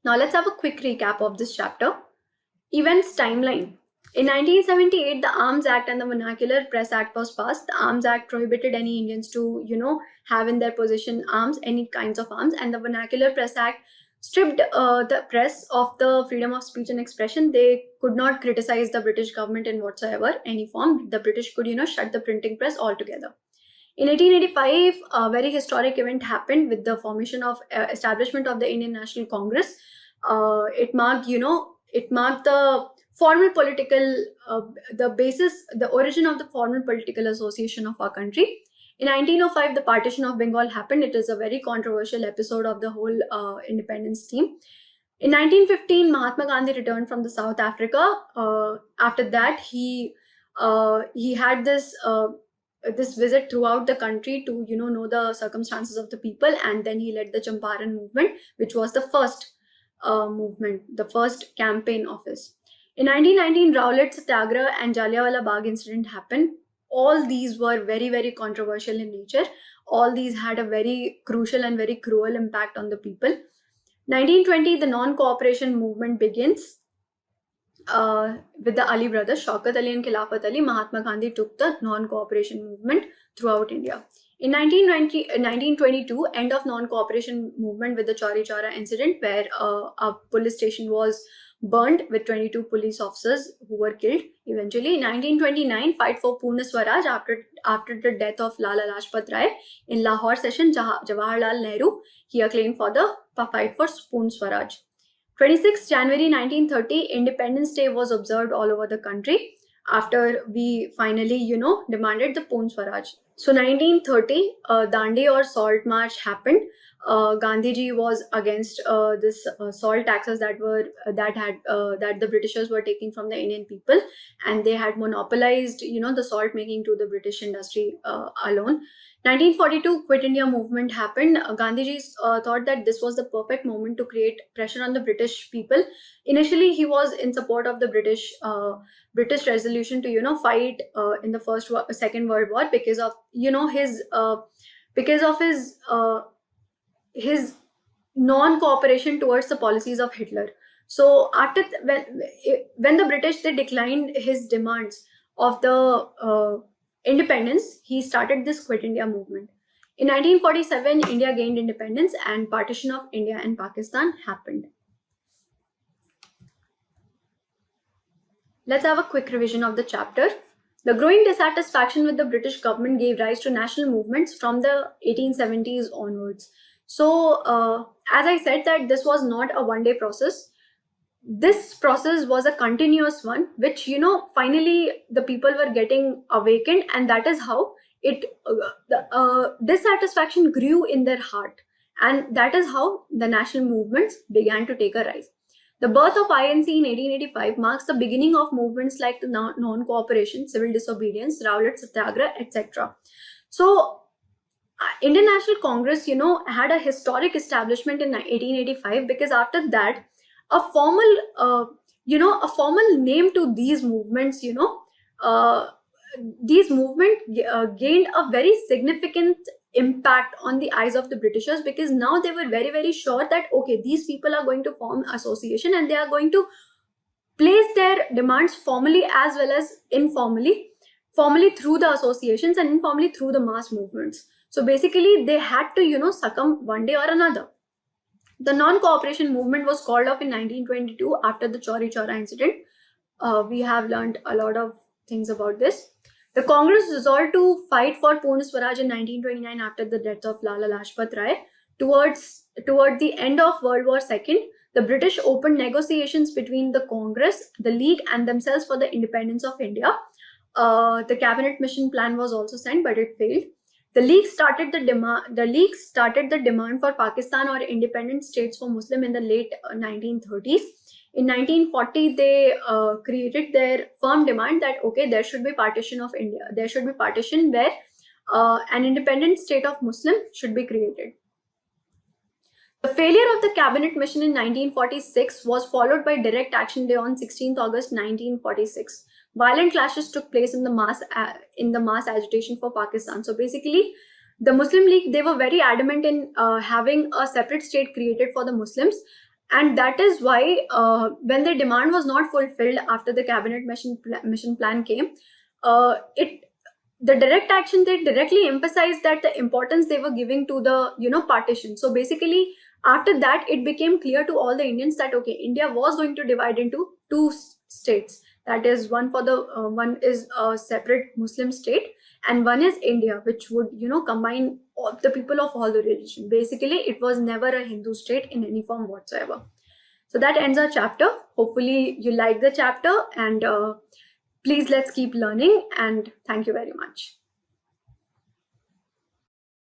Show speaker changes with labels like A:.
A: Now let's have a quick recap of this chapter. Events timeline. In 1978, the Arms Act and the Vernacular Press Act was passed. The Arms Act prohibited any Indians to, have in their possession arms, any kinds of arms, and the Vernacular Press Act stripped the press of the freedom of speech and expression. They could not criticize the British government in whatsoever any form. The British could, shut the printing press altogether. In 1885, a very historic event happened with the formation of establishment of the Indian National Congress. It marked the formal political, the origin of the formal political association of our country. In 1905, the partition of Bengal happened. It is a very controversial episode of the whole independence theme. In 1915, Mahatma Gandhi returned from the South Africa. After that, he had this visit throughout the country to know the circumstances of the people, and then he led the Champaran movement, which was the first movement, the first campaign of his. In 1919, Rowlatt Satyagraha and Jallianwala Bagh incident happened. All these were very, very controversial in nature. All these had a very crucial and very cruel impact on the people. 1920, the non-cooperation movement begins. With the Ali brothers, Shaukat Ali and Khilafat Ali, Mahatma Gandhi took the non-cooperation movement throughout India. In 1922, end of non-cooperation movement with the Chauri Chaura incident, where a police station was burned with 22 police officers who were killed eventually. In 1929, fight for Purna Swaraj after the death of Lala Lajpat Rai in Lahore session, Jawaharlal Nehru, he acclaimed for the fight for Purna Swaraj. 26 January 1930, Independence Day was observed all over the country after we finally, demanded the Purna Swaraj. So 1930, Dandi or Salt March happened. Gandhiji was against this salt taxes that the Britishers were taking from the Indian people, and they had monopolized, the salt making to the British industry alone. 1942 Quit India movement happened. Gandhiji thought that this was the perfect moment to create pressure on the British people. Initially, he was in support of the British resolution to fight in the Second World War because of his non-cooperation towards the policies of Hitler. So after when the British, they declined his demands of the independence, he started this Quit India movement. In 1947, India gained independence and partition of India and Pakistan happened. Let's have a quick revision of the chapter. The growing dissatisfaction with the British government gave rise to national movements from the 1870s onwards. So, as I said, that this was not a one-day process. This process was a continuous one, which finally the people were getting awakened, and that is how the dissatisfaction grew in their heart, and that is how the national movements began to take a rise. The birth of INC in 1885 marks the beginning of movements like the non-cooperation, civil disobedience, Rowlatt Satyagraha, etc. So, Indian National Congress, had a historic establishment in 1885, because after that, a formal name to these movements, these movements gained a very significant impact on the eyes of the Britishers, because now they were very, very sure that, okay, these people are going to form association and they are going to place their demands formally as well as informally, formally through the associations and informally through the mass movements. So basically, they had to, succumb one day or another. The non-cooperation movement was called off in 1922 after the Chauri Chaura incident. We have learned a lot of things about this. The Congress resolved to fight for Purna Swaraj in 1929 after the death of Lala Lajpat Rai. Toward the end of World War II, the British opened negotiations between the Congress, the League, and themselves for the independence of India. The cabinet mission plan was also sent, but it failed. The League started the demand for Pakistan or independent states for Muslim in the late 1930s. In 1940, they created their firm demand that, okay, there should be partition of India. There should be partition where an independent state of Muslim should be created. The failure of the cabinet mission in 1946 was followed by direct action day on 16th August 1946. Violent clashes took place in the mass agitation for Pakistan. So basically, the Muslim League, they were very adamant in having a separate state created for the Muslims, and that is why when the demand was not fulfilled after the cabinet mission plan came, it the direct action, they directly emphasized that the importance they were giving to the partition. So basically after that it became clear to all the Indians that okay, India was going to divide into two states. That is, one for the one is a separate Muslim state, and one is India, which would combine all the people of all the religion. Basically it was never a Hindu state in any form whatsoever. So that ends our chapter. Hopefully you like the chapter, and please let's keep learning, and thank you very much.